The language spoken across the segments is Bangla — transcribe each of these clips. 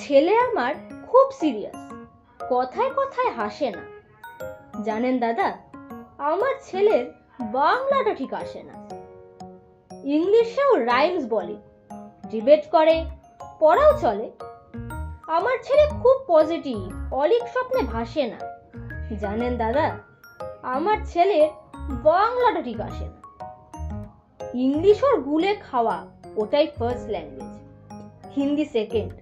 ছেলে আমার খুব সিরিয়াস, কথায় কথায় হাসে না। জানেন দাদা, আমার ছেলের বাংলাটা ঠিক আসে না। ইংলিশেও রাইমস বলে, ডিবেট করে, পড়াও চলে। আমার ছেলে খুব পজিটিভ, অলিক স্বপ্নে ভাসে না। জানেন দাদা, আমার ছেলের বাংলাটা ঠিক আসে না। ইংলিশ ওর গুলে খাওয়া, ওটাই ফার্স্ট ল্যাঙ্গুয়েজ, হিন্দি সেকেন্ড।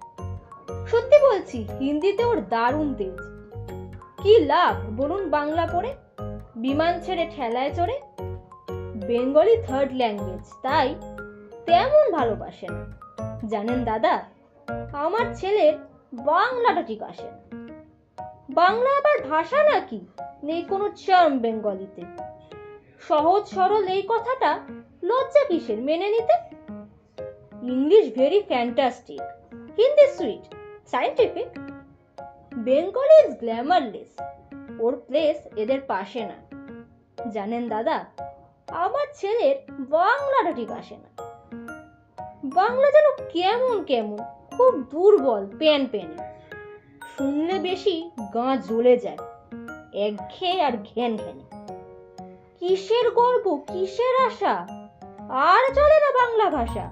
সত্যি বলছি, হিন্দিতে ওর দারুণ তেজ। কি লাভ বলুন বাংলা পড়ে, বিমান ছেড়ে ঠেলায় চড়ে। বেঙ্গলি থার্ড ল্যাঙ্গুয়েজ, তাই তেমন ভালোবাসে না। জানেন দাদা, আমার ছেলের বাংলাটা ঠিক আসে না। বাংলা আবার ভাষা নাকি, নেই কোনো চার্ম বেঙ্গলিতে। সহজ সরল এই কথাটা লজ্জা কিসের মেনে নিতে। English very fantastic, Hindi sweet, scientific. Bengali is glamourless, or place এদের পাশে না। জানেন দাদা, আমার ছেলের বাংলাটা ঠিক আসে না। বাংলা যেন কেমন কেমন, খুব দুর্বল, পেন পেনে। শুনলে বেশি গা জ্বলে যায়, একঘেয়ে আর ঘ্যান ঘ্যানে। কিসের গর্ব, কিসের আশা, আর চলে না বাংলা ভাষা।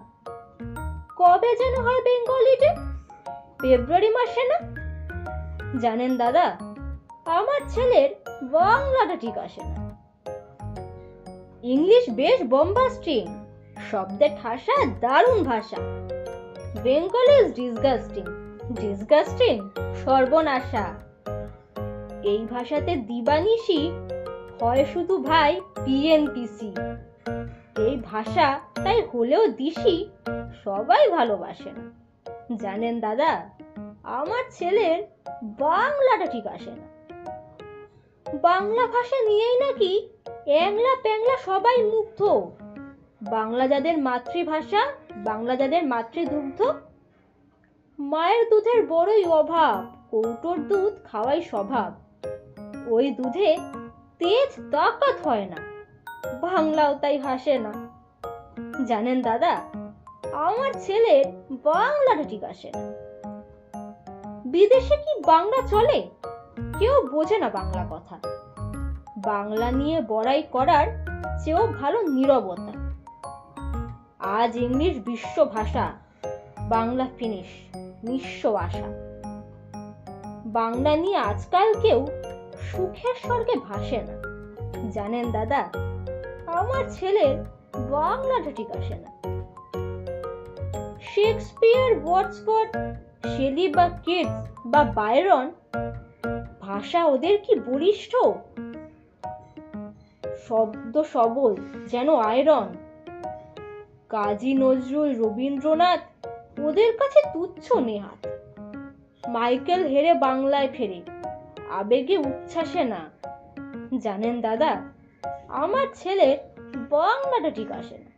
কবে যেন হয় বেঙ্গলি ডে, ফেব্রুয়ারি মাসে না? জানেন দাদা, আমার ছেলের বাংলাটা ঠিক আসে না। ইংলিশ বেশ বোম্বাস্টিং, শব্দের ঠাসা দারুণ ভাষা। বেঙ্গলি ইজ ডিসগাস্টিং, ডিসগাস্টিং সর্বনাশা। এই ভাষাতে দিবানিশি হয় শুধু ভাই পিএনপিসি। এই ভাষা তাই হলেও দিশি, সবাই ভালোবাসে না। জানেন দাদা, আমার ছেলের বাংলাটা ঠিক আসে না। বাংলা ভাষা নিয়েই নাকি অ্যাংলা প্যাংলা সবাই মুগ্ধ। বাংলা যাদের মাতৃভাষা, বাংলা যাদের মাতৃদুগ্ধ। মায়ের দুধের বড়ই অভাব, কৌটোর দুধ খাওয়াই স্বভাব। ওই দুধে তেজ তাকাত হয় না, বাংলাও তাই ভাসে না। জানেন দাদা, আমার ছেলের বাংলাটা ঠিক আসে না। বিদেশে কি বাংলা চলে? কেউ বোঝে না বাংলা কথা। বাংলা নিয়ে বড়াই করার চেয়েও ভালো নীরবতা। আজ ইংলিশ বিশ্ব ভাষা, বাংলা ফিনিশ, নিঃস্ব আশা। বাংলা নিয়ে আজকাল কেউ সুখের স্বর্গে ভাসে না। জানেন দাদা, আমার ছেলের বাংলাটা ঠিক আসে না। শেক্সপিয়ার, ওয়ার্ডসওয়ার্থ, শেলি বা কিটস বা বায়রন, ভাষা ওদের কি বলিষ্ঠ, শব্দ সবল যেন আয়রন। কাজী নজরুল, রবীন্দ্রনাথ ওদের কাছে তুচ্ছ নেহাত। মাইকেল হেরে বাংলায় ফেরে, আবেগে উচ্ছ্বাসে না। জানেন দাদা, আমার ছেলের বাংলাটা ঠিক আসে না।